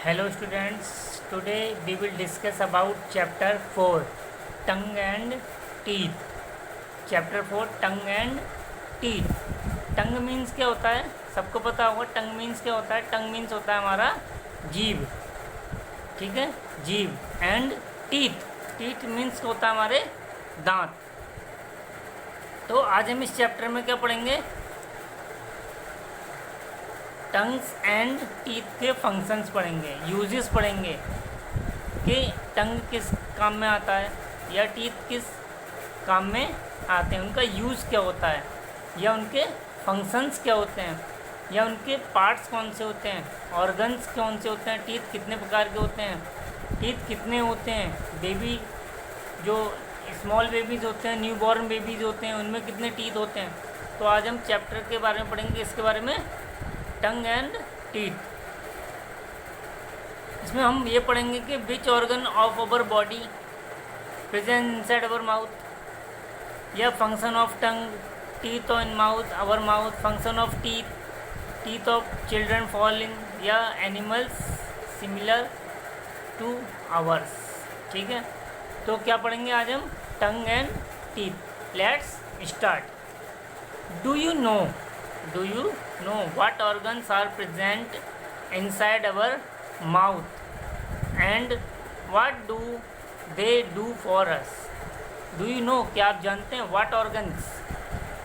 Hello students, today we will discuss about chapter 4 tongue and teeth. Chapter 4 tongue and teeth. Tongue means क्या होता है, सबको पता होगा टंग मीन्स क्या होता है. टंग मीन्स होता है हमारा जीभ, ठीक है, जीभ. एंड टीथ, टीथ मीन्स होता है हमारे दांत. तो आज हम इस चैप्टर में क्या पढ़ेंगे, टंग्स एंड टीथ के फंक्शंस पढ़ेंगे, यूजेस पढ़ेंगे कि टंग किस काम में आता है या टीथ किस काम में आते हैं, उनका यूज़ क्या होता है या उनके फंक्शंस क्या होते हैं या उनके पार्ट्स कौन से होते हैं, ऑर्गन्स कौन से होते हैं, टीथ कितने प्रकार के होते हैं, टीथ कितने होते हैं, बेबी जो स्मॉल बेबीज़ होते हैं, न्यू बॉर्न बेबीज़ होते हैं, उनमें कितने टीथ होते हैं. तो आज हम चैप्टर के बारे में पढ़ेंगे, इसके बारे में, टंग एंड टीथ. इसमें हम ये पढ़ेंगे कि which organ of our body present inside our mouth, या function of tongue, teeth on mouth, our mouth, function of teeth, teeth of children falling या एनिमल्स सिमिलर टू आवर्स. ठीक है, तो क्या पढ़ेंगे आज हम, tongue and teeth. Let's start. Do you know what organs are present inside our mouth and what do they do for us? Do you know, क्या आप जानते हैं, what organs,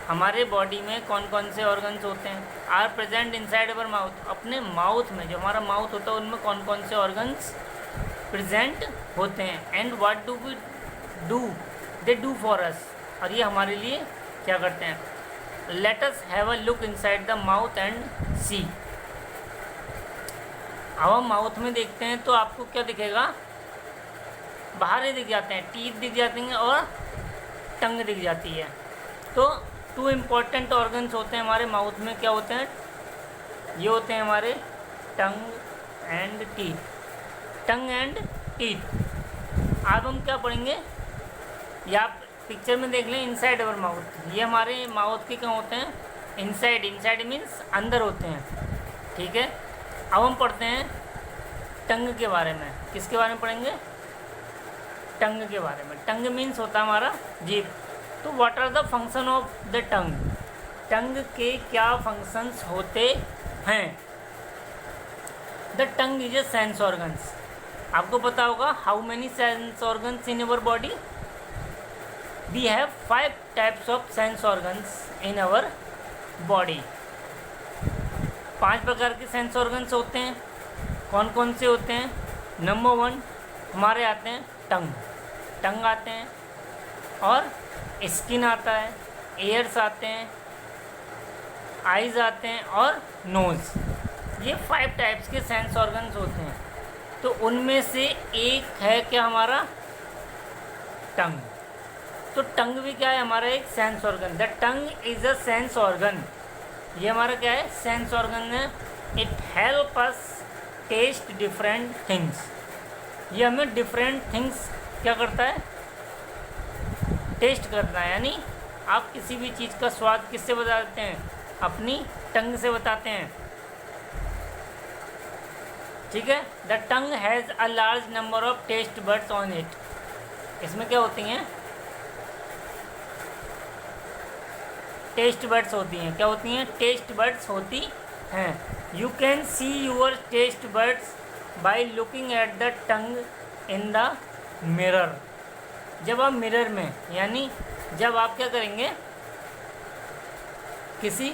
हमारे बॉडी में कौन कौन से ऑर्गन्स होते हैं, are present inside our mouth, अपने माउथ में, जो हमारा माउथ होता है उनमें कौन कौन से ऑर्गन्स प्रेजेंट होते हैं, and what they do for us, और ये हमारे लिए क्या करते हैं. Let us have a look inside the mouth and see. अब हम माउथ में देखते हैं तो आपको क्या दिखेगा, बाहर ही दिख जाते हैं, टीथ दिख जाते हैं और टंग दिख जाती है. तो टू इम्पॉर्टेंट ऑर्गन्स होते हैं हमारे माउथ में, क्या होते हैं, ये होते हैं हमारे टंग and teeth. Tongue and teeth. अब हम क्या पढ़ेंगे, या आप पिक्चर में देख लें, इनसाइड अवर माउथ, ये हमारे माउथ के क्या होते हैं, इनसाइड. इनसाइड मीन्स अंदर होते हैं, ठीक है. अब हम पढ़ते हैं टंग के बारे में. किसके बारे में पढ़ेंगे, टंग के बारे में. टंग मीन्स होता है हमारा जीभ. तो what are the function of the tongue, tongue के क्या फंक्शंस होते हैं. The tongue is a sense organs. आपको पता होगा how many sense organs in our body. We have 5 types of sense organs in our body. 5 प्रकार के sense organs होते हैं. कौन कौन से होते हैं. नंबर 1 हमारे आते हैं टंग आते हैं, और स्किन आता है, एयर्स आते हैं, आइज़ आते हैं और नोज़. ये 5 टाइप्स के सेंस ऑर्गन्स होते हैं. तो उनमें से एक है क्या हमारा, टंग. तो टंग भी क्या है, हमारा एक sense organ. The tongue is a sense organ. ये हमारा क्या है, सेंस ऑर्गन है. It help us taste different things. ये हमें डिफरेंट थिंग्स क्या करता है, टेस्ट करता है. यानी आप किसी भी चीज़ का स्वाद किससे बताते हैं, अपनी टंग से बताते हैं, ठीक है. The tongue has a large number of test buds on it. इसमें क्या होती हैं, टेस्ट बड्स होती हैं. क्या होती हैं, टेस्ट बड्स होती हैं. You can see your taste buds by looking at the tongue in the mirror. जब आप मिरर में, यानी जब आप क्या करेंगे, किसी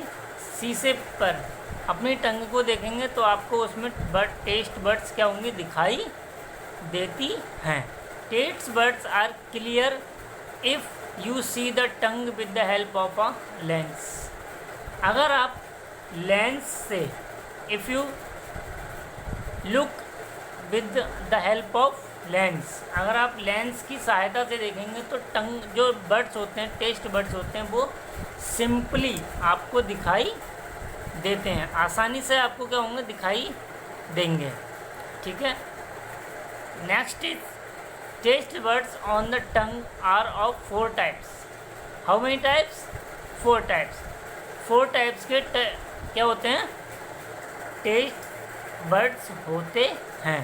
शीशे पर अपनी टंग को देखेंगे तो आपको उसमें टेस्ट बड्स क्या होंगी, दिखाई देती हैं. Taste buds are clear if you see the tongue with the help of a lens. अगर आप लेंस से, if you look with the help of lens, अगर आप लेंस की सहायता से देखेंगे तो टंग जो बड्स होते हैं, टेस्ट बड्स होते हैं, वो सिंपली आपको दिखाई देते हैं, आसानी से आपको क्या होंगे, दिखाई देंगे, ठीक है. Next is taste buds on the tongue are of 4 types. How many types, 4 types. 4 types के क्या होते हैं, टेस्ट वर्ड्स होते हैं।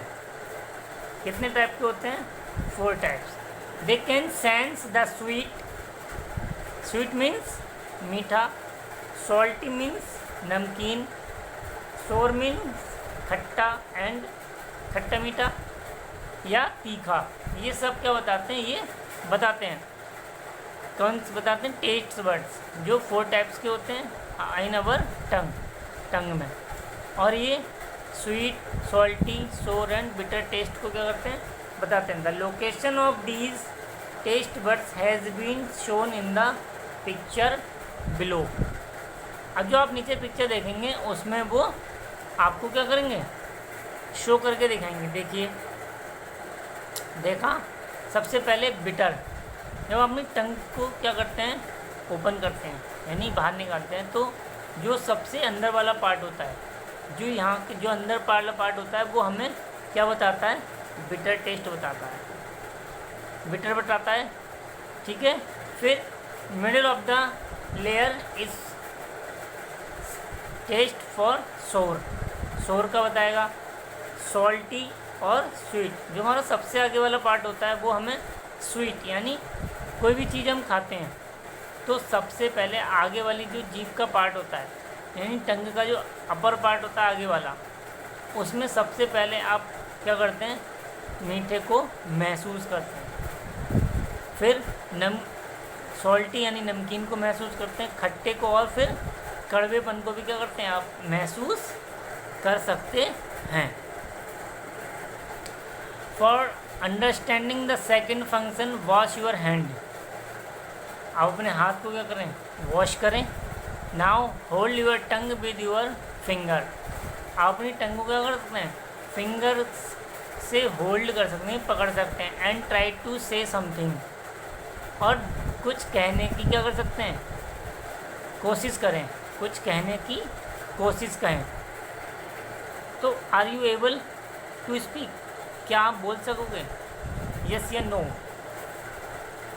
कितने टाइप के होते हैं? 4 types. They can sense the sweet, sweet means मीठा, सॉल्टी मीन्स नमकीन, सोर मीन्स खट्टा एंड खट्टा मीठा या तीखा। ये सब क्या बताते हैं? ये बताते हैं। कौन से बताते हैं? टेस्ट वर्ड्स, जो 4 टाइप्स के होते हैं इन अवर टंग, टंग में। और ये sweet, salty, sour and bitter taste को क्या करते हैं? बताते हैं। The location of these taste words has been shown in the picture below. अब जो आप नीचे पिक्चर देखेंगे उसमें वो आपको क्या करेंगे? शो करके दिखाएंगे। देखिए, देखा? सबसे पहले बिटर। जब अपनी टंग को क्या करते हैं? ओपन करते हैं, यानी बाहर निकालते हैं, तो जो सबसे अंदर वाला पार्ट होता है, जो यहाँ के जो अंदर वाला पार्ट होता है, वो हमें क्या बताता है? बिटर टेस्ट बताता है, बिटर बताता है। ठीक है। फिर middle of the layer is taste for sour, sour का बताएगा। सॉल्टी और स्वीट, जो हमारा सबसे आगे वाला पार्ट होता है वो हमें स्वीट, यानी कोई भी चीज़ हम खाते हैं तो सबसे पहले आगे वाली जो जीभ का पार्ट होता है, यानी टंग का जो अपर पार्ट होता है आगे वाला, उसमें सबसे पहले आप क्या करते हैं? मीठे को महसूस करते हैं। फिर सॉल्टी यानी नमकीन को महसूस करते हैं, खट्टे को, और फिर कड़वेपन को भी क्या करते हैं? आप महसूस कर सकते हैं। For understanding the second function, wash your hand. आप अपने हाथ को क्या करें? वॉश करें। Now hold your tongue with your finger. आप अपनी टंग को क्या कर सकते हैं? फिंगर से होल्ड कर सकते हैं, पकड़ सकते हैं। And try to say something, और कुछ कहने की क्या कर सकते हैं? कोशिश करें, कुछ कहने की कोशिश करें। तो are you able to speak? क्या आप बोल सकोगे? यस या नो?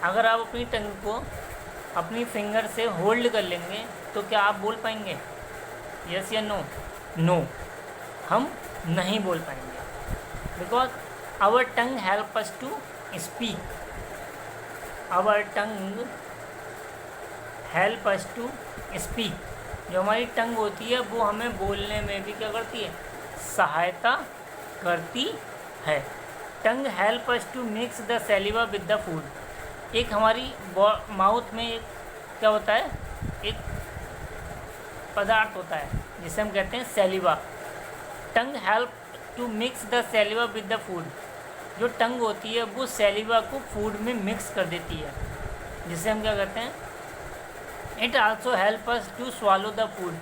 अगर आप अपनी टंग को अपनी फिंगर से होल्ड कर लेंगे तो क्या आप बोल पाएंगे? यस या नो? नो, हम नहीं बोल पाएंगे। Because our tongue help us to speak, our tongue help us to speak. जो हमारी टंग होती है वो हमें बोलने में भी क्या करती है? सहायता करती है। Tongue help us to mix the saliva with the food. एक हमारी माउथ में एक क्या होता है? एक पदार्थ होता है जिसे हम कहते हैं saliva. Tongue help to mix the saliva with the food. जो टंग होती है वो सैलिवा को फूड में मिक्स कर देती है, जिसे हम क्या कहते हैं? It also help us to swallow the food,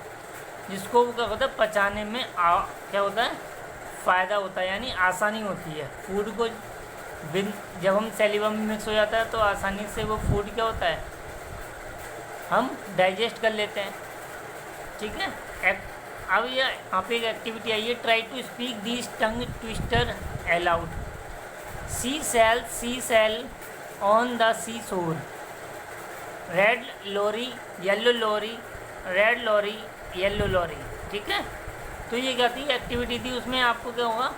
जिसको वो क्या होता है? पचाने में क्या होता है? फ़ायदा होता है, यानी आसानी होती है। फूड को जब हम सैलिवा में मिक्स हो जाता है तो आसानी से वो फूड क्या होता है? हम डाइजेस्ट कर लेते हैं। ठीक है। अब ये यहाँ पे एक एक्टिविटी आई है, try to speak this tongue twister aloud. Sea sell on the sea shore, red lorry, yellow lorry, red lorry, yellow lorry. ठीक है। तो ये क्या थी? एक्टिविटी थी। उसमें आपको क्या होगा?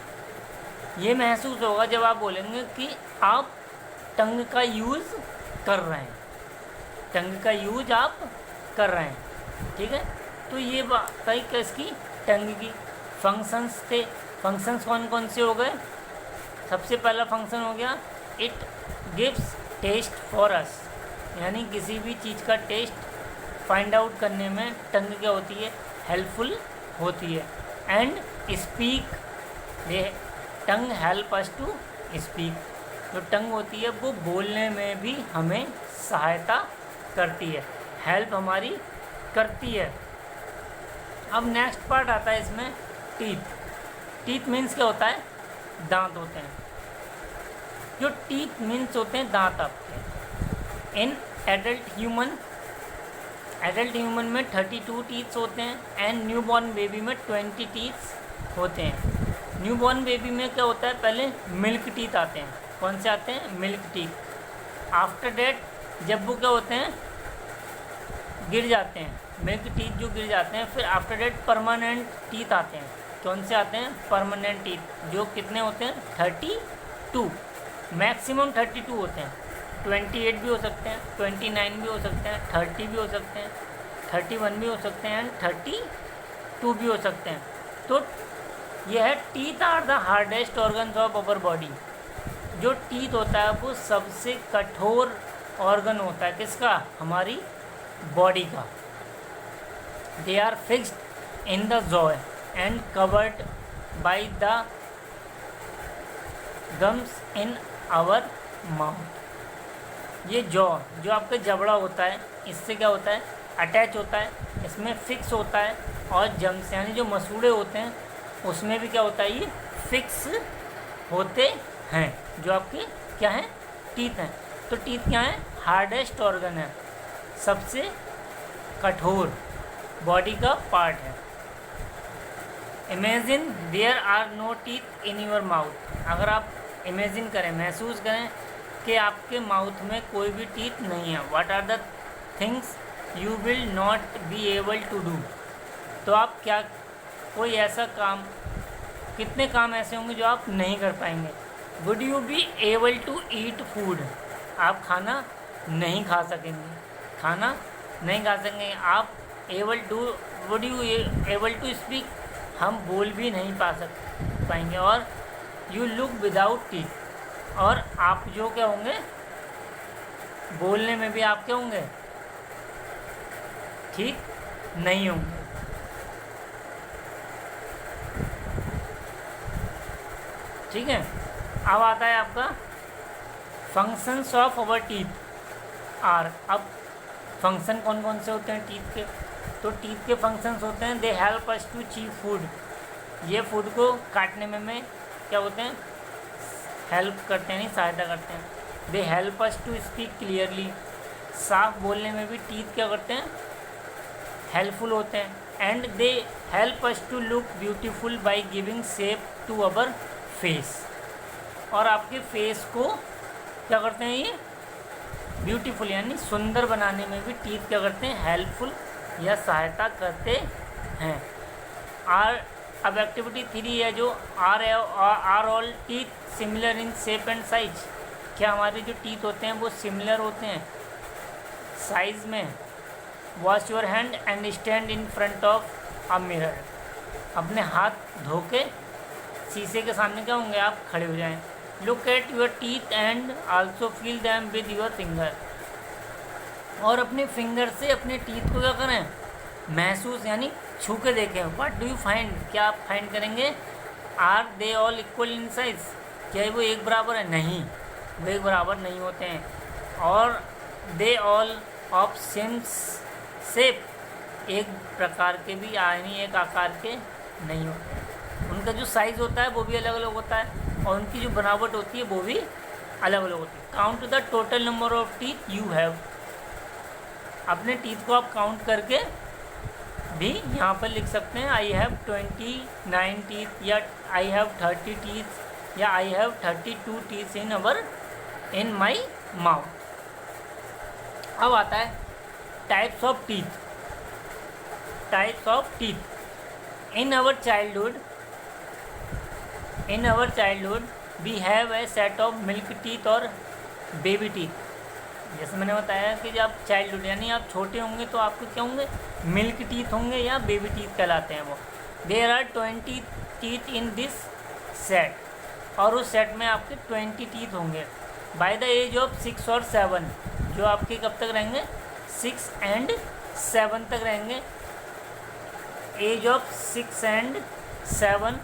ये महसूस होगा जब आप बोलेंगे कि आप टंग का यूज़ कर रहे हैं, टंग का यूज आप कर रहे हैं। ठीक है। तो ये बात है किसकी? टंग की। फंक्शंस थे। फंक्शंस कौन कौन से हो गए? सबसे पहला फंक्शन हो गया, it gives taste for us, यानी किसी भी चीज़ का टेस्ट फाइंड आउट करने में टंग क्या होती है? हेल्पफुल होती है। एंड स्पीक, ये tongue help us to speak. जो टंग होती है वो बोलने में भी हमें सहायता करती है, हेल्प हमारी करती है। अब नेक्स्ट पार्ट आता है इसमें, टीथ। टीथ मीन्स क्या होता है? दांत होते हैं। जो टीथ मीन्स होते हैं दांत आपके। इन एडल्ट ह्यूमन में 32 टीथ्स होते हैं एंड न्यूबॉर्न बेबी में 20 टीथ्स होते हैं। न्यूबॉर्न बेबी में क्या होता है? पहले मिल्क टीथ आते हैं। कौन से आते हैं? Milk teeth. आफ्टर डेट जब वो क्या होते हैं? गिर जाते हैं, मिल्क टीथ जो गिर जाते हैं, फिर आफ्टर डेट परमानेंट टीथ आते हैं। कौन से आते हैं? परमानेंट टीथ, जो कितने होते हैं? 32, मैक्सिमम 32 होते हैं। 28 भी हो सकते हैं, 29 भी हो सकते हैं, 30 भी हो सकते हैं, 31 भी हो सकते हैं एंड 32 भी हो सकते हैं। तो यह है teeth are the hardest organs of our body. जो टीथ होता है वो सबसे कठोर ऑर्गन होता है, किसका? हमारी बॉडी का। They are fixed in the jaw and covered by the gums in our mouth. ये जॉ, जो आपका जबड़ा होता है, इससे क्या होता है? अटैच होता है, इसमें फिक्स होता है। और जम्स यानी जो मसूड़े होते हैं उसमें भी क्या होता है? ये फिक्स होते हैं, जो आपके क्या हैं? टीथ हैं। तो टीथ क्या है? हार्डेस्ट ऑर्गन है, सबसे कठोर बॉडी का पार्ट है। Imagine there are no teeth in your mouth. अगर आप इमेजिन करें, महसूस करें कि आपके माउथ में कोई भी टीथ नहीं है। What are the things you will not be able to do. तो आप क्या, कोई ऐसा काम, कितने काम ऐसे होंगे जो आप नहीं कर पाएंगे? Would you be able to eat food. आप खाना नहीं खा सकेंगे, खाना नहीं खा सकेंगे। आप able to, would you able to speak, हम बोल भी नहीं पाएंगे। और यू लुक विदाउट टीथ, और आप जो क्या होंगे? बोलने में भी आप क्या होंगे? ठीक नहीं होंगे। ठीक है। अब आता है आपका functions of our teeth are. अब फंक्शन कौन कौन से होते हैं टीथ के? तो टीथ के फंक्शंस होते हैं, दे हेल्प अस टू ची फूड। ये फूड को काटने में क्या होते हैं? हेल्प करते हैं, नहीं सहायता करते हैं। They help us to speak clearly. साफ बोलने में भी टीथ क्या करते हैं? हेल्पफुल होते हैं। And they help us to look beautiful by giving shape to our face. और आपके फेस को क्या करते हैं? ये ब्यूटीफुल यानी सुंदर बनाने में भी टीथ क्या करते हैं? हेल्पफुल या सहायता करते हैं। अब एक्टिविटी 3 है, जो are all teeth similar in shape and size. क्या हमारे जो टीथ होते हैं वो सिमिलर होते हैं साइज में? Wash your hand and stand in front of a mirror. अपने हाथ धो के शीशे के सामने क्या होंगे? आप खड़े हो जाएं। Look at your teeth and also feel them with your finger. और अपने फिंगर से अपने टीथ को क्या करें? महसूस यानी छू के देखें। What do you find? क्या आप फाइंड करेंगे? Are they all equal in size. क्या वो एक बराबर है? नहीं, वो एक बराबर नहीं होते हैं। और they all of same shape, एक प्रकार के भी यानी एक आकार के नहीं होते हैं। उनका जो साइज़ होता है वो भी अलग अलग होता है, और उनकी जो बनावट होती है वो भी अलग अलग होती है। Count the total number of teeth you have. अपने टीथ को आप काउंट करके भी यहाँ पर लिख सकते हैं। आई हैव 29 टीथ, या आई हैव 30 टीथ, या I have 32 teeth in my mouth. अब आता है types of teeth. Types of teeth in our childhood we have a set of milk teeth और बेबी टीथ। जैसे मैंने बताया कि जब चाइल्डहुड यानी आप छोटे होंगे तो आपको क्या होंगे? मिल्क टीथ होंगे या बेबी टीथ कहलाते हैं वो। There are 20 teeth in this set, और उस सेट में आपके 20 टीथ होंगे। बाय द एज ऑफ 6 और 7, जो आपके कब तक रहेंगे? 6 and 7 तक रहेंगे। Age of 6 and 7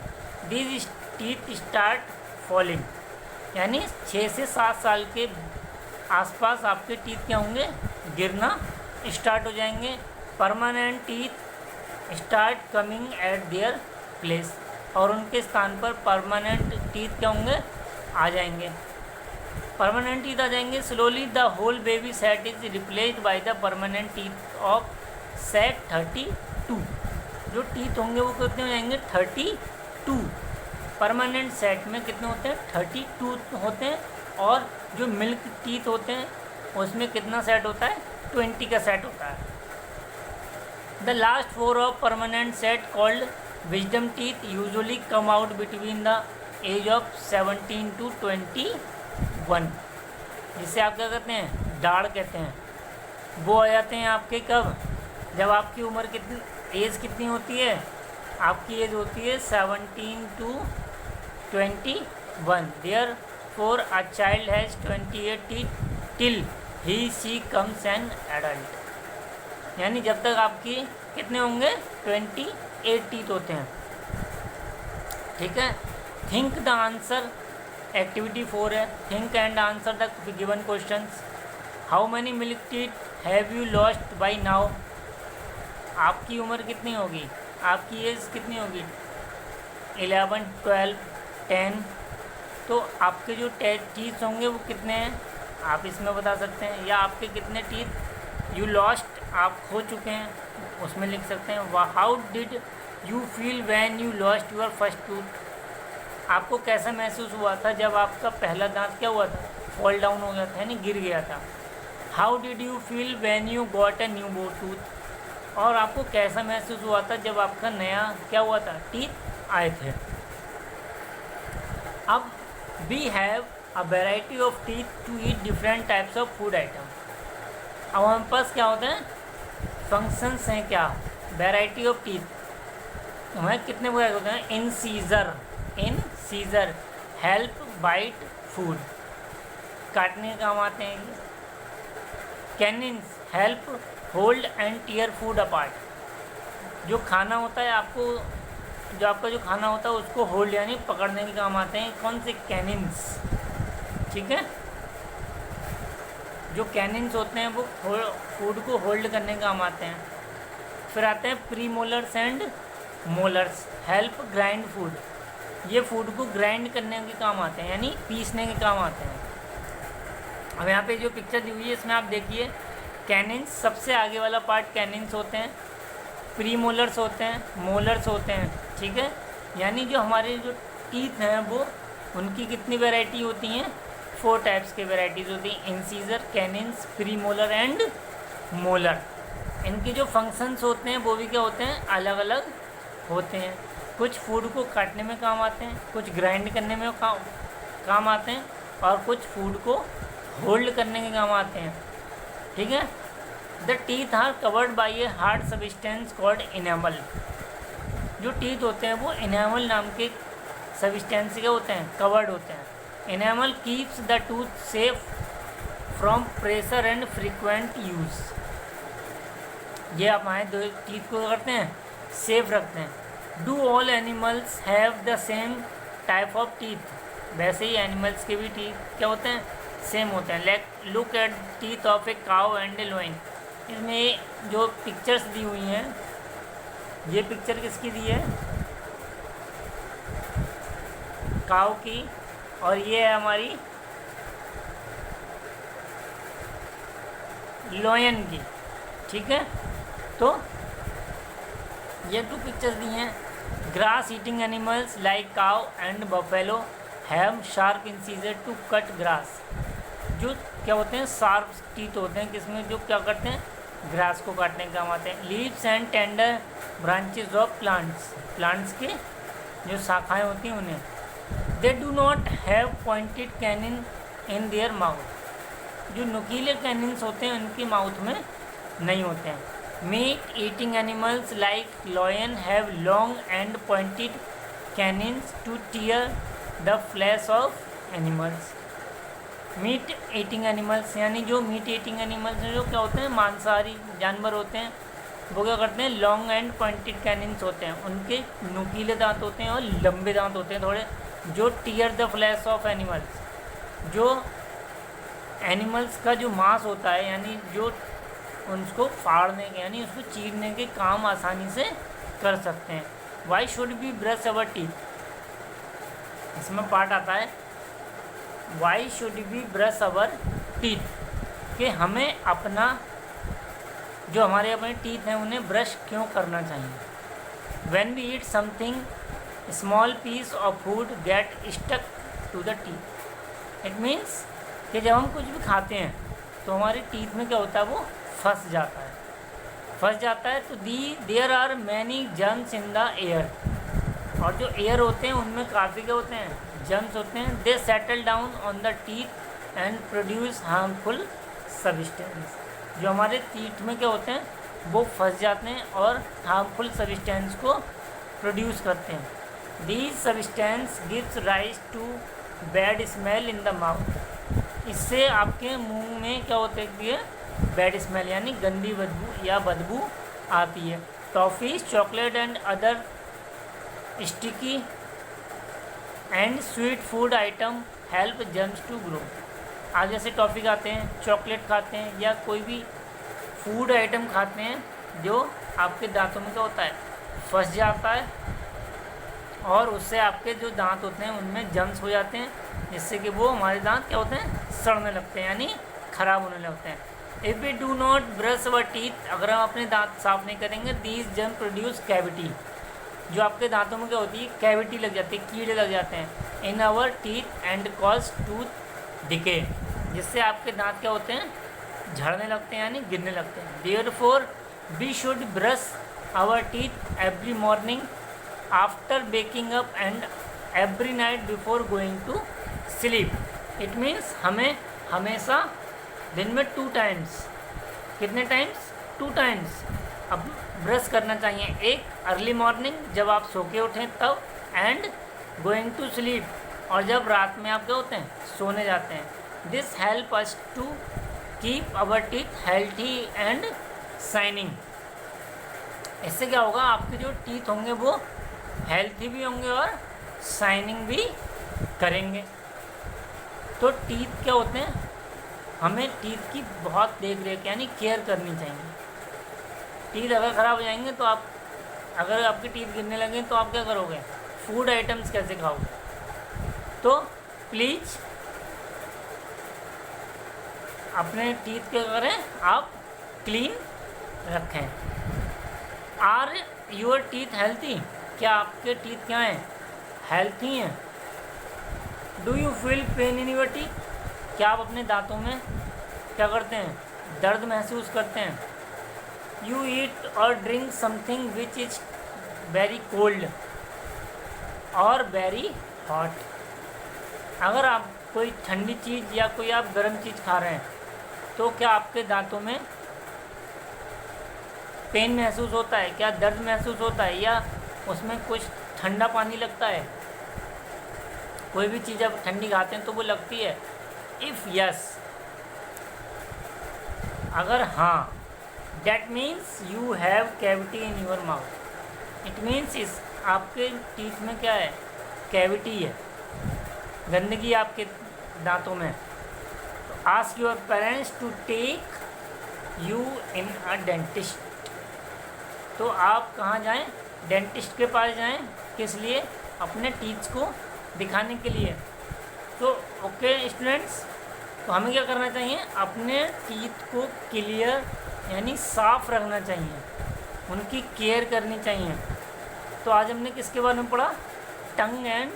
these teeth start falling, यानी 6 से 7 साल के आसपास आपके टीथ क्या होंगे? गिरना स्टार्ट हो जाएंगे। Permanent teeth start coming at their place, और उनके स्थान पर परमानेंट टीथ क्या होंगे? आ जाएंगे। परमानेंट टीथ आ जाएंगे। Slowly the whole baby set is replaced by the permanent teeth of set 32। जो टीथ होंगे वो कितने हो जाएंगे? 32। परमानेंट सेट में कितने होते हैं? 32 होते हैं। और जो मिल्क टीथ होते हैं उसमें कितना सेट होता है? 20 का सेट होता है। The last 4 of permanent set called wisdom teeth usually come out between the age of 17 to 21, जिसे आप क्या कहते हैं, दाढ़ कहते हैं। वो आ जाते हैं आपके कब, जब आपकी उम्र कितनी, एज कितनी होती है, आपकी एज होती है 17 to 21। Therefore a child has 28 teeth till he she comes an adult, यानी जब तक आपकी कितने होंगे, 28 टीथ होते हैं। ठीक है। थिंक द आंसर, एक्टिविटी 4 है, think and answer the given questions. How many milk teeth have you lost by now, आपकी उम्र कितनी होगी, आपकी एज कितनी होगी, 11, 12, 10। तो आपके जो टीथ होंगे वो कितने हैं, आप इसमें बता सकते हैं, या आपके कितने टीथ यू लॉस्ट, आप खो चुके हैं, उसमें लिख सकते हैं। How did you feel when you lost your first tooth, आपको कैसा महसूस हुआ था जब आपका पहला दांत क्या हुआ था, फॉल डाउन हो गया था, यानी गिर गया था। How did you feel when you got a new bore tooth, और आपको कैसा महसूस हुआ था जब आपका नया क्या हुआ था, टीथ आए थे। अब we have a variety of teeth to eat different types of food item. अब हमारे पास क्या होते हैं, फंक्शंस हैं, क्या, वेराइटी ऑफ टीथ, हमें कितने प्रकार होते हैं, incisors help bite food, काटने के काम आते हैं। Canines help hold and tear food apart, जो खाना होता है आपको, जो आपका जो खाना होता है उसको होल्ड यानी पकड़ने के काम आते हैं, कौन से, कैनिन्स। ठीक है। जो कैनिन्स होते हैं वो फूड को होल्ड करने के काम आते हैं। फिर आते हैं premolars and molars help grind food, ये फूड को ग्राइंड करने के काम आते हैं, यानी पीसने के काम आते हैं। अब यहाँ पे जो पिक्चर दी हुई है इसमें आप देखिए, कैनिन्स सबसे आगे वाला पार्ट कैनिन्स होते हैं, प्रीमोलर्स होते हैं, मोलर्स होते हैं। ठीक है। यानी जो हमारे जो टीथ हैं वो, उनकी कितनी वैरायटी होती हैं, 4 टाइप्स के वैराइटीज़ होती हैं, इंसीजर, कैनिन्स, प्रीमोलर एंड मोलर। इनके जो फंक्शंस होते हैं वो भी क्या होते हैं, अलग अलग होते हैं। कुछ फूड को काटने में काम आते हैं, कुछ ग्राइंड करने में काम आते हैं, और कुछ फूड को होल्ड करने के काम आते हैं। ठीक है। The teeth are covered by a hard substance called enamel, जो टीथ होते हैं वो इनेमल नाम के सब्सटेंस से क्या होते हैं, कवर्ड होते हैं। Enamel keeps the tooth safe from pressure and frequent use, ये हमारे दो टीथ को करते हैं, सेफ रखते हैं। Do all animals have the same type of teeth, वैसे ही एनिमल्स के भी टीथ क्या होते हैं, सेम होते हैं। Like look at teeth of a cow and A lion, इसमें जो पिक्चर्स दी हुई हैं, ये पिक्चर किसकी दी है, काउ की, और ये है हमारी लोयन की। ठीक है। तो ये 2 पिक्चर्स दी हैं। Grass eating animals like cow and buffalo have sharp incisor to cut grass, जो क्या होते हैं, शार्प टीथ होते हैं, किसमें, जो क्या करते हैं, ग्रास को काटने के काम आते हैं। Leaves and tender branches of plants, plants के जो शाखाएं होती हैं उन्हें। They do not have pointed canine in their mouth, जो नुकीले कैनिन्स होते हैं उनकी माउथ में नहीं होते हैं। Meat eating animals like lion have long and pointed canines to tear the flesh of animals. Meat eating animals यानी जो मीट ईटिंग एनिमल्स हैं, जो क्या होते हैं, मांसाहारी जानवर होते हैं, वो क्या करते हैं, लॉन्ग एंड पॉइंटेड कैनिन्स होते हैं, उनके नुकीले दांत होते हैं और लंबे दांत होते हैं थोड़े, जो tier the flesh of animals, जो एनिमल्स का जो मांस होता है, यानी जो उसको फाड़ने के, यानी उसको चीरने के काम आसानी से कर सकते हैं। Why should be brush our teeth, इसमें पार्ट आता है why should be brush our teeth, कि हमें अपना जो हमारे अपने टीथ हैं उन्हें ब्रश क्यों करना चाहिए। When we eat something small piece of food get stuck to the teeth, it means कि जब हम कुछ भी खाते हैं तो हमारे टीथ में क्या होता है, वो फंस जाता है तो there are many germs in the air, और जो एयर होते हैं उनमें काफ़ी क्या होते हैं, जर्म्स होते हैं। They settle down on the teeth and produce harmful substance. जो हमारे टीथ में क्या होते हैं वो फंस जाते हैं और हार्मफुल सब्सटेंस को प्रोड्यूस करते हैं। These substance gives rise to bad smell in the mouth. इससे आपके मुंह में क्या होता है, बैड स्मेल यानी गंदी बदबू या बदबू आती है। Toffees, chocolate and other sticky and sweet food item help germs to grow. आज जैसे टॉफ़ी खाते हैं, चॉकलेट खाते हैं या कोई भी फूड आइटम खाते हैं जो आपके दांतों में क्या होता है, फंस जाता है और उससे आपके जो दांत होते हैं उनमें जर्म्स हो जाते हैं, जिससे कि वो हमारे दांत क्या होते हैं, सड़ने लगते हैं यानी ख़राब होने लगते हैं। If we do not brush our teeth, अगर हम अपने दांत साफ़ नहीं करेंगे, दीज जर्म प्रोड्यूस कैविटी। जो आपके दांतों में क्या होती है, कैविटी लग जाती है, कीड़े लग जाते हैं in our teeth and cause tooth decay, जिससे आपके दांत क्या होते हैं, झड़ने लगते हैं यानी गिरने लगते हैं। Therefore we should brush our teeth every morning after waking up and every night before going to sleep. It means हमें हमेशा दिन में 2 टाइम्स, कितने टाइम्स, 2 टाइम्स अब ब्रश करना चाहिए। एक अर्ली मॉर्निंग जब आप सो के उठें तब, एंड गोइंग टू स्लीप, और जब रात में आप क्या होते हैं, सोने जाते हैं। This help us to keep our teeth healthy and shining. इससे क्या होगा, आपके जो टीथ होंगे वो हेल्थी भी होंगे और शाइनिंग भी करेंगे। तो टीथ क्या होते हैं, हमें टीथ की बहुत देख रेख यानी केयर करनी चाहिए। टीथ अगर ख़राब हो जाएंगे तो आप, अगर आपके टीथ गिरने लगे तो आप क्या करोगे, फूड आइटम्स कैसे खाओगे। तो प्लीज़ अपने टीथ क्या करें, आप क्लीन रखें। आर योर टीथ हेल्थी, क्या आपके टीथ क्या हैं, हेल्थी हैं। Do you feel pain in your teeth, क्या आप अपने दांतों में क्या करते हैं, दर्द महसूस करते हैं। यू ईट और drink something which is very cold और वेरी हॉट, अगर आप कोई ठंडी चीज़ या कोई आप गर्म चीज़ खा रहे हैं तो क्या आपके दांतों में पेन महसूस होता है, क्या दर्द महसूस होता है, या उसमें कुछ ठंडा पानी लगता है। कोई भी चीज़ आप ठंडी खाते हैं तो वो लगती है। इफ़ यस, अगर हाँ, that means you have cavity in your mouth. It means इस आपके टीथ में क्या है, कैविटी है, गंदगी आपके दांतों में। तो ask your parents to take you in a dentist. तो आप कहाँ जाएं, डेंटिस्ट के पास जाएं, किस लिए, अपने टीथ को दिखाने के लिए। तो ओके स्टूडेंट्स, तो हमें क्या करना चाहिए, अपने टीथ को क्लियर यानी साफ़ रखना चाहिए, उनकी केयर करनी चाहिए। तो आज हमने किसके बारे में पढ़ा, टंग एंड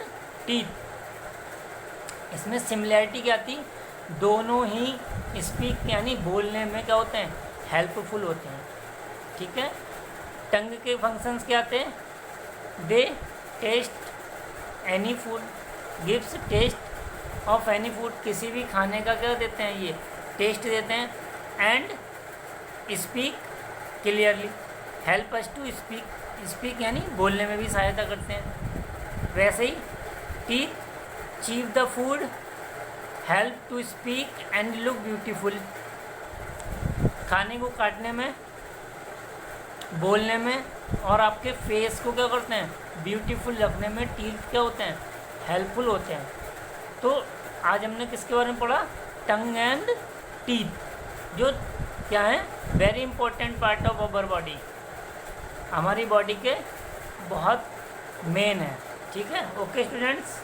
टीथ। इसमें सिमिलैरिटी क्या थी, दोनों ही स्पीक यानी बोलने में क्या होते हैं, हेल्पफुल होते हैं। ठीक है, टंग के फंक्शंस क्या थे, they taste any food, gives taste of any food, किसी भी खाने का क्या देते हैं, ये टेस्ट देते हैं। And speak clearly, help us to speak, speak यानी बोलने में भी सहायता करते हैं। वैसे ही teeth chew the food, help to speak and look beautiful, खाने को काटने में, बोलने में और आपके फेस को क्या करते हैं, ब्यूटीफुल रखने में टीथ क्या होते हैं, हेल्पफुल होते हैं। तो आज हमने किसके बारे में पढ़ा, टंग एंड टीथ, जो क्या है, very important part of our body, हमारी बॉडी के बहुत मेन है। ठीक है, ओके स्टूडेंट्स।